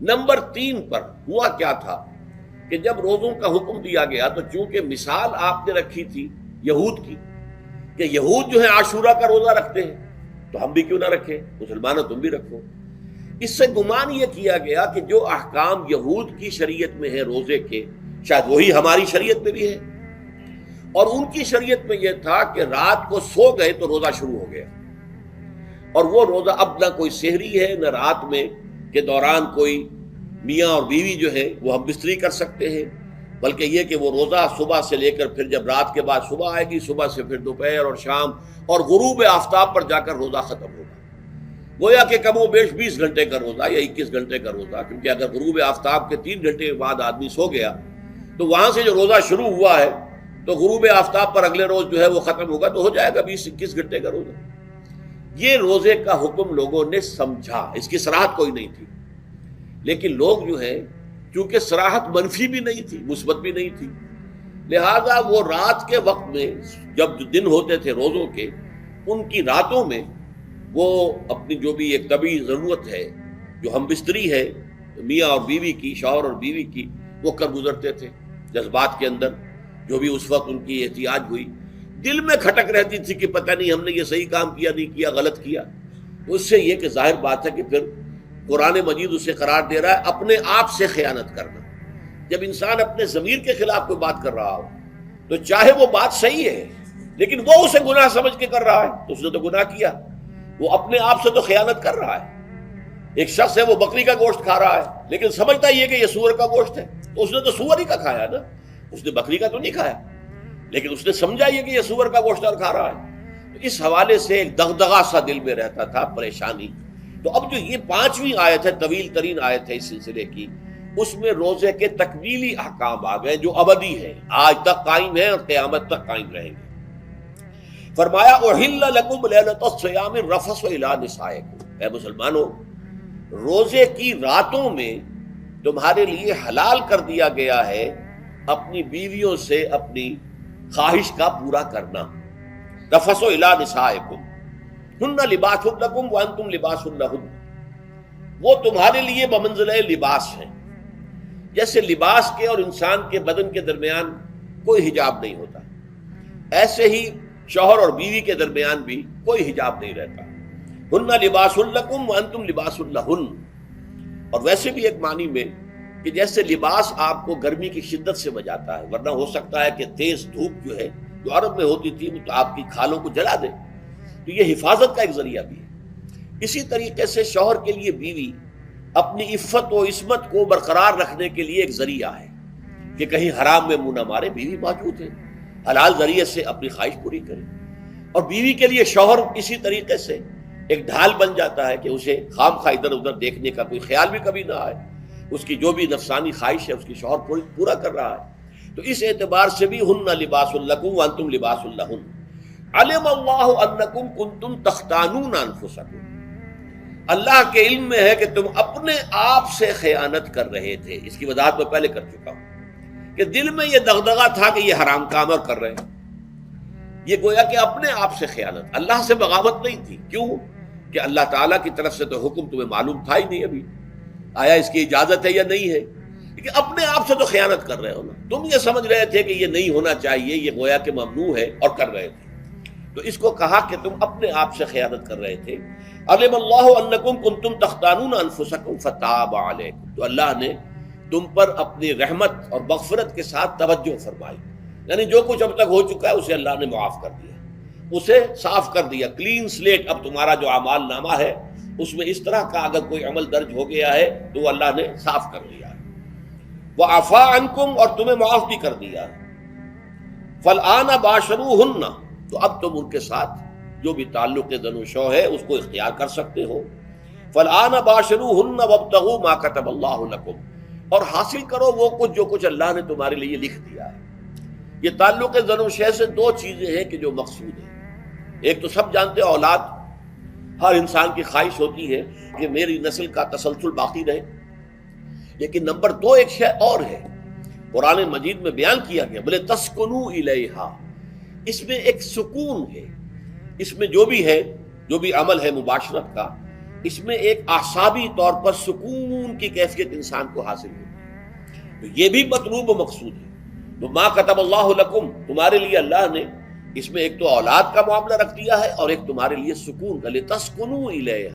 Number 3 پر ہوا کیا تھا کہ جب روزوں کا حکم دیا گیا تو چونکہ مثال آپ نے رکھی تھی یہود کی کہ یہود جو ہے عاشورہ کا روزہ رکھتے ہیں تو ہم بھی کیوں نہ رکھیں، مسلمانوں تم بھی رکھو، اس سے گمان یہ کیا گیا کہ جو احکام یہود کی شریعت میں ہے روزے کے شاید وہی ہماری شریعت میں بھی ہے، اور ان کی شریعت میں یہ تھا کہ رات کو سو گئے تو روزہ شروع ہو گیا، اور وہ روزہ اب نہ کوئی سحری ہے نہ رات میں کے دوران کوئی میاں اور بیوی جو ہے وہ ہم بستری کر سکتے ہیں، بلکہ یہ کہ وہ روزہ صبح سے لے کر پھر جب رات کے بعد صبح آئے گی، صبح سے پھر دوپہر اور شام اور غروب آفتاب پر جا کر روزہ ختم ہوگا۔ گویا کہ کم و بیش 20 گھنٹے کا روزہ یا 21 گھنٹے کا روزہ، کیونکہ اگر غروب آفتاب کے 3 گھنٹے بعد آدمی سو گیا تو وہاں سے جو روزہ شروع ہوا ہے تو غروب آفتاب پر اگلے روز جو ہے وہ ختم ہوگا، تو ہو جائے گا 20-21 گھنٹے کا روزہ۔ یہ روزے کا حکم لوگوں نے سمجھا، اس کی صراحت کوئی نہیں تھی، لیکن لوگ جو ہے چونکہ صراحت منفی بھی نہیں تھی مثبت بھی نہیں تھی، لہذا وہ رات کے وقت میں جب دن ہوتے تھے روزوں کے، ان کی راتوں میں وہ اپنی جو بھی ایک طبعی ضرورت ہے جو ہم بستری ہے میاں اور بیوی کی، شوہر اور بیوی کی، وہ کر گزرتے تھے۔ جذبات کے اندر جو بھی اس وقت ان کی احتیاج ہوئی، دل میں کھٹک رہتی تھی کہ پتہ نہیں ہم نے یہ صحیح کام کیا نہیں کیا، غلط کیا، اس سے یہ کہ ظاہر بات ہے کہ پھر قرآن مجید اسے قرار دے رہا ہے اپنے آپ سے خیانت کرنا۔ جب انسان اپنے ضمیر کے خلاف کوئی بات کر رہا ہو تو چاہے وہ بات صحیح ہے لیکن وہ اسے گناہ سمجھ کے کر رہا ہے تو اس نے تو گناہ کیا، وہ اپنے آپ سے تو خیانت کر رہا ہے۔ ایک شخص ہے وہ بکری کا گوشت کھا رہا ہے لیکن سمجھتا یہ کہ یہ سور کا گوشت ہے، تو اس نے تو سور ہی کا کھایا نا، اس نے بکری کا تو نہیں کھایا، لیکن اس نے سمجھا یہ کہ یہ سور کا گوشت اور کھا رہا ہے۔ تو اس حوالے سے ایک دغدغہ سا دل میں رہتا تھا، پریشانی۔ تو اب جو یہ 5ویں آیت ہے، طویل ترین آیت ہے اس سلسلے کی، اس میں روزے کے تکمیلی احکام آ گئے جو ابدی ہیں، آج تک قائم ہیں اور قیامت تک قائم رہیں گے۔ فرمایا احل لکم لیلۃ الصیام الرفث الی نسائکم، اے مسلمانوں روزے کی راتوں میں تمہارے لیے حلال کر دیا گیا ہے اپنی بیویوں سے اپنی خواہش کا پورا کرنا۔ رفث الی نسائکم ہن لباس لکم وانتم لباس لہن، وہ تمہارے لیے بمنزلہ لباس ہیں، جیسے لباس کے اور انسان کے بدن کے درمیان کوئی حجاب نہیں ہوتا، ایسے ہی شوہر اور بیوی کے درمیان بھی کوئی حجاب نہیں رہتا۔ ہن لباس لکم وانتم لباس لہن، اور ویسے بھی ایک معنی میں کہ جیسے لباس آپ کو گرمی کی شدت سے بچاتا ہے، ورنہ ہو سکتا ہے کہ تیز دھوپ جو ہے جو عرب میں ہوتی تھی وہ تو آپ کی کھالوں کو جلا دے، تو یہ حفاظت کا ایک ذریعہ بھی ہے۔ اسی طریقے سے شوہر کے لیے بیوی اپنی عفت و عصمت کو برقرار رکھنے کے لیے ایک ذریعہ ہے کہ کہیں حرام میں منہ نہ مارے، بیوی موجود ہے، حلال ذریعے سے اپنی خواہش پوری کرے۔ اور بیوی کے لیے شوہر اسی طریقے سے ایک ڈھال بن جاتا ہے کہ اسے خام خواہ ادھر ادھر دیکھنے کا کوئی خیال بھی کبھی نہ آئے، اس کی جو بھی نفسانی خواہش ہے اس کی شوہر پورا کر رہا ہے۔ تو اس اعتبار سے بھی ہن لباس لکم وانتم لباس لہن، علم اللہ انکم کنتم تختانون انفسکم، اللہ کے علم میں ہے کہ تم اپنے آپ سے خیانت کر رہے تھے۔ اس کی وضاحت میں پہلے کر چکا ہوں کہ دل میں یہ دغدغہ تھا کہ یہ حرام کام اور کر رہے ہیں، یہ گویا کہ اپنے آپ سے خیانت، اللہ سے بغاوت نہیں تھی۔ کیوں کہ اللہ تعالیٰ کی طرف سے تو حکم تمہیں معلوم تھا ہی نہیں، ابھی آیا اس کی اجازت ہے یا نہیں ہے، لیکن اپنے آپ سے تو خیانت کر رہے ہو نا، تم یہ سمجھ رہے تھے کہ یہ نہیں ہونا چاہیے، یہ گویا کہ ممنوع ہے اور کر رہے تھے، تو اس کو کہا کہ تم اپنے آپ سے خیانت کر رہے تھے۔ علم اللہ انکم کنتم تختانون انفسکم فتاب علیکم، تو اللہ نے تم پر اپنی رحمت اور مغفرت کے ساتھ توجہ فرمائی، یعنی جو کچھ اب تک ہو چکا ہے اسے اللہ نے معاف کر دیا، اسے صاف کر دیا، کلین سلیٹ۔ اب تمہارا جو اعمال نامہ ہے اس میں اس طرح کا اگر کوئی عمل درج ہو گیا ہے تو وہ اللہ نے صاف کر دیا ہے۔ وعفا عنکم، اور تمہیں معاف بھی کر دیا ہے۔ فالآن باشروہن، تو اب تم ان کے ساتھ جو بھی تعلق زن و شو ہے اس کو اختیار کر سکتے ہو۔ فالآن باشروہن وابتغوا ما کتب اللہ لکم، اور حاصل کرو وہ کچھ جو کچھ اللہ نے تمہارے لیے لکھ دیا ہے۔ یہ تعلق زن و شے سے 2 چیزیں ہیں کہ جو مقصود ہیں۔ ایک تو سب جانتے ہیں اولاد، ہر انسان کی خواہش ہوتی ہے کہ میری نسل کا تسلسل باقی رہے، لیکن نمبر 2 ایک شے اور ہے، قرآن مجید میں بیان کیا گیا، بولے تسکنو الیہا، اس میں ایک سکون ہے، اس میں جو بھی ہے جو بھی عمل ہے مباشرت کا اس میں ایک اعصابی طور پر سکون کی کیفیت انسان کو حاصل ہوتی ہے، تو یہ بھی مطلوب و مقصود ہے۔ تو ما کتب اللہ لکم، تمہارے لیے اللہ نے اس میں ایک تو اولاد کا معاملہ رکھ دیا ہے، اور ایک تمہارے لیے سکون کا، لتسکنوا الیہا،